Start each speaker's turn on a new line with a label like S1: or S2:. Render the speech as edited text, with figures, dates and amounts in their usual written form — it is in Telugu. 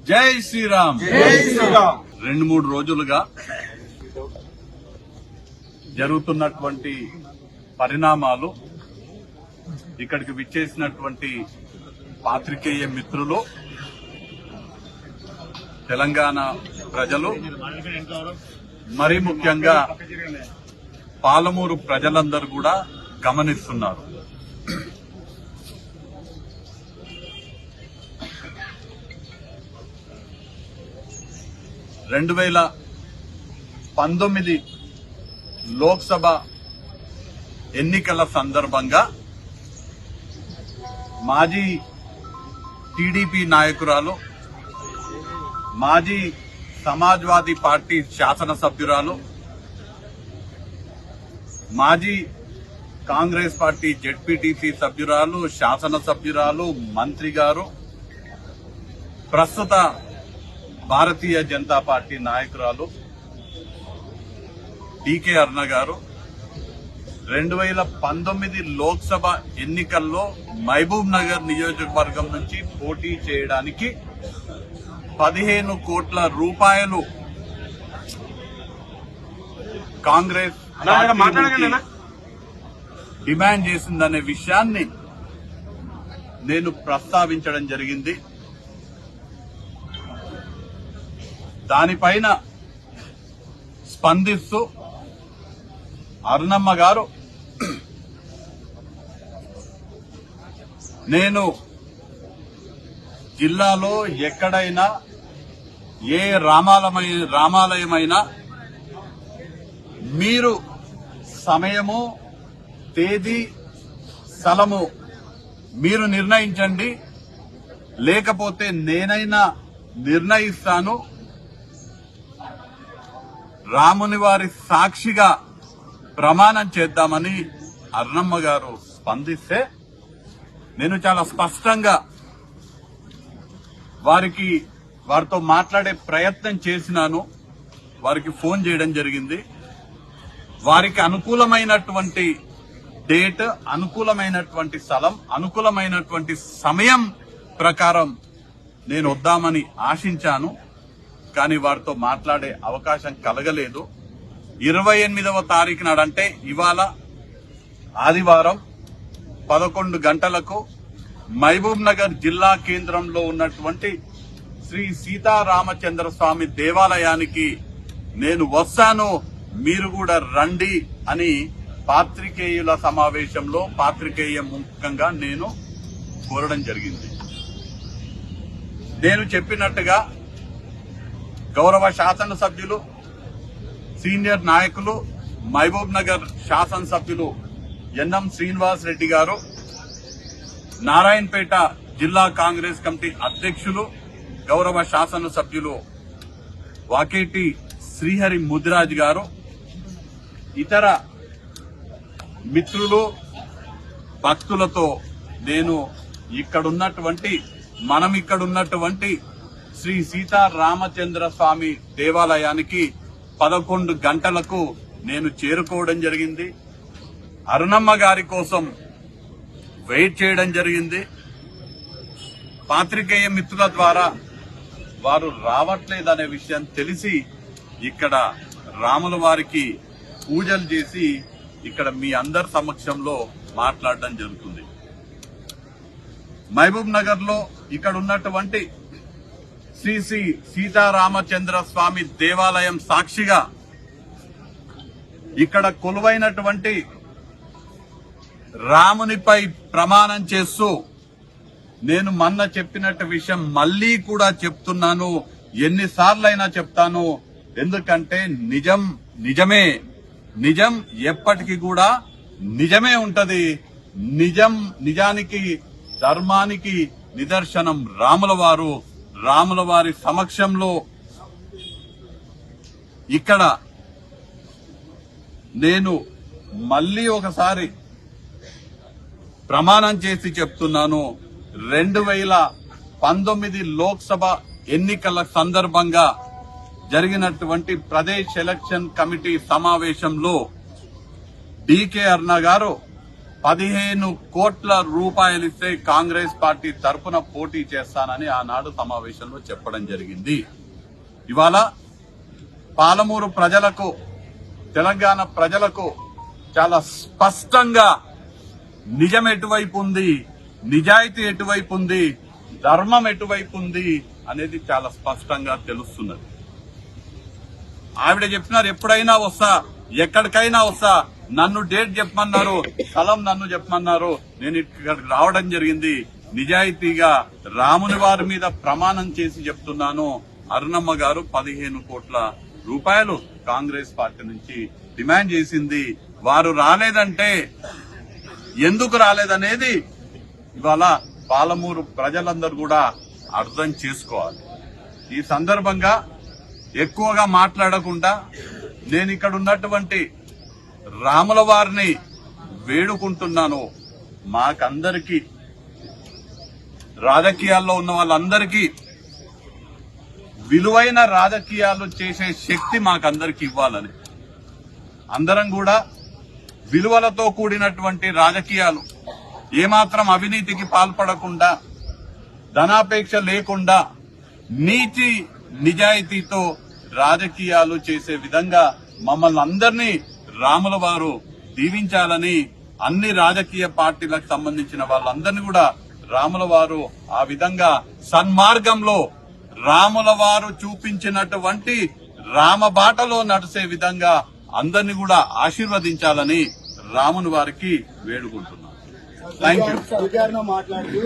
S1: జై శ్రీరామ్.
S2: జై శ్రీరామ్.
S1: 2-3 రోజులుగా జరుగుతున్నటువంటి పరిణామాలు, ఇక్కడికి విచ్చేసినటువంటి పాత్రికేయ మిత్రులు, తెలంగాణ ప్రజలు, మరీ ముఖ్యంగా పాలమూరు ప్రజలందరూ కూడా గమనిస్తున్నారు. రెండు 2019 లోక్సభ ఎన్నికల సందర్భంగా మాజీ టీడీపీ నాయకురాలు, మాజీ సమాజ్వాదీ పార్టీ శాసనసభ్యురాలు, మాజీ కాంగ్రెస్ పార్టీ జెడ్పీటీసీ సభ్యురాలు, శాసనసభ్యురాలు, మంత్రి గారు, ప్రస్తుత భారతీయ జనతా పార్టీ నాయకురాలు డీకే అరుణ గారు 2019 లోక్సభ ఎన్నికల్లో మహబూబ్ నగర్ నియోజకవర్గం నుంచి పోటీ చేయడానికి 15 కోట్ల రూపాయలు కాంగ్రెస్ డిమాండ్ చేసిందనే విషయాన్ని నేను ప్రస్తావించడం జరిగింది. దానిపైన స్పందిస్తూ అరుణమ్మ గారు, నేను జిల్లాలో ఎక్కడైనా ఏ రామాలయమైనా మీరు సమయము, తేదీ, స్థలము మీరు నిర్ణయించండి, లేకపోతే నేనైనా నిర్ణయిస్తాను, రాముని వారి సాక్షిగా ప్రమాణం చేద్దామని అరుణమ్మ గారు స్పందిస్తే, నేను చాలా స్పష్టంగా వారితో మాట్లాడే ప్రయత్నం చేసినాను. వారికి ఫోన్ చేయడం జరిగింది. వారికి అనుకూలమైనటువంటి డేట్, అనుకూలమైనటువంటి స్థలం, అనుకూలమైనటువంటి సమయం ప్రకారం నేను వద్దామని ఆశించాను. కానీ వారితో మాట్లాడే అవకాశం కలగలేదు. 28వ తారీఖు నాడంటే ఇవాళ ఆదివారం 11 గంటలకు మహబూబ్ నగర్ జిల్లా కేంద్రంలో ఉన్నటువంటి శ్రీ సీతారామచంద్ర స్వామి దేవాలయానికి నేను వస్తాను, మీరు కూడా రండి అని పాత్రికేయుల సమావేశంలో పాత్రికేయ ముఖంగా నేను కోరడం జరిగింది. నేను చెప్పినట్టుగా గౌరవ శాసనసభ్యులు, సీనియర్ నాయకులు, మహబూబ్ నగర్ శాసనసభ్యులు ఎన్ఎం శ్రీనివాస్ రెడ్డి గారు, నారాయణపేట జిల్లా కాంగ్రెస్ కమిటీ అధ్యక్షులు, గౌరవ శాసనసభ్యులు వాకేటి శ్రీహరి ముదిరాజ్ గారు, ఇతర మిత్రులు, భక్తులతో నేను ఇక్కడున్నటువంటి శ్రీ సీతారామచంద్ర స్వామి దేవాలయానికి 11 గంటలకు నేను చేరుకోవడం జరిగింది. అరుణమ్మ గారి కోసం వెయిట్ చేయడం జరిగింది. పాత్రికేయ మిత్రుల ద్వారా వారు రావట్లేదనే విషయం తెలిసి ఇక్కడ రాముల వారికి పూజలు చేసి ఇక్కడ మీ అందరి సమక్షంలో మాట్లాడడం జరుగుతుంది. మహబూబ్ నగర్ లో ఇక్కడ ఉన్నటువంటి శ్రీ సీతారామచంద్ర స్వామి దేవాలయం సాక్షిగా ఇక్కడ కొలువైనటువంటి రామునిపై ప్రమాణం చేస్తూ నేను మొన్న చెప్పినట్టు విషయం మళ్లీ కూడా చెప్తున్నాను, ఎన్నిసార్లైనా చెప్తాను. ఎందుకంటే నిజమే, నిజం ఎప్పటికీ కూడా నిజమే ఉంటది. నిజానికి, ధర్మానికి నిదర్శనం రాముల వారి సమక్షంలో ఇక్కడ నేను మళ్లీ ఒకసారి ప్రమాణం చేసి చెప్తున్నాను. 2019 లోక్సభ ఎన్నికల సందర్భంగా జరిగినటువంటి ప్రదేశ్ ఎలక్షన్ కమిటీ సమావేశంలో డీకే అరుణ గారు 15 కోట్ల రూపాయలు ఇస్తే కాంగ్రెస్ పార్టీ తరపున పోటీ చేస్తానని ఆనాడు సమావేశంలో చెప్పడం జరిగింది. ఇవాళ పాలమూరు ప్రజలకు, తెలంగాణ ప్రజలకు చాలా స్పష్టంగా నిజం ఎటువైపు ఉంది, నిజాయితీ ఎటువైపు ఉంది, ధర్మం ఎటువైపు ఉంది అనేది చాలా స్పష్టంగా తెలుస్తున్నది. ఆవిడ చెప్పినారు, ఎప్పుడైనా వస్తా, ఎక్కడికైనా వస్తా, నన్ను డేట్ చెప్పమన్నారు, స్థలం నన్ను చెప్పమన్నారు, నేను ఇక్కడికి రావడం జరిగింది. నిజాయితీగా రాముని వారి మీద ప్రమాణం చేసి చెప్తున్నాను, అరుణమ్మ గారు 15 కోట్ల రూపాయలు కాంగ్రెస్ పార్టీ నుంచి డిమాండ్ చేసింది. వారు రాలేదంటే ఎందుకు రాలేదనేది ఇవాళ పాలమూరు ప్రజలందరూ కూడా అర్థం చేసుకోవాలి. ఈ సందర్భంగా ఎక్కువగా మాట్లాడకుండా నేను ఇక్కడ ఉన్నటువంటి రాముల వారిని వేడుకుంటున్నాను. మాకందరికీ, రాజకీయాల్లో ఉన్న వాళ్ళందరికీ విలువైన రాజకీయాలు చేసే శక్తి మాకందరికి ఇవ్వాలని, అందరం కూడా విలువలతో కూడినటువంటి రాజకీయాలు, ఏమాత్రం అవినీతికి పాల్పడకుండా, ధనాపేక్ష లేకుండా, నీతి నిజాయితీతో రాజకీయాలు చేసే విధంగా మమ్మల్ని అందరినీ రాముల వారు దీవించాలని, అన్ని రాజకీయ పార్టీలకు సంబంధించిన వాళ్ళందరినీ కూడా రాముల వారు ఆ విధంగా సన్మార్గంలో రాముల వారు చూపించినటువంటి రామబాటలో నడిసే విధంగా అందరినీ కూడా ఆశీర్వదించాలని రాముని వారికి వేడుకుంటున్నాను. Thank you.
S2: మాట్లాడుతూ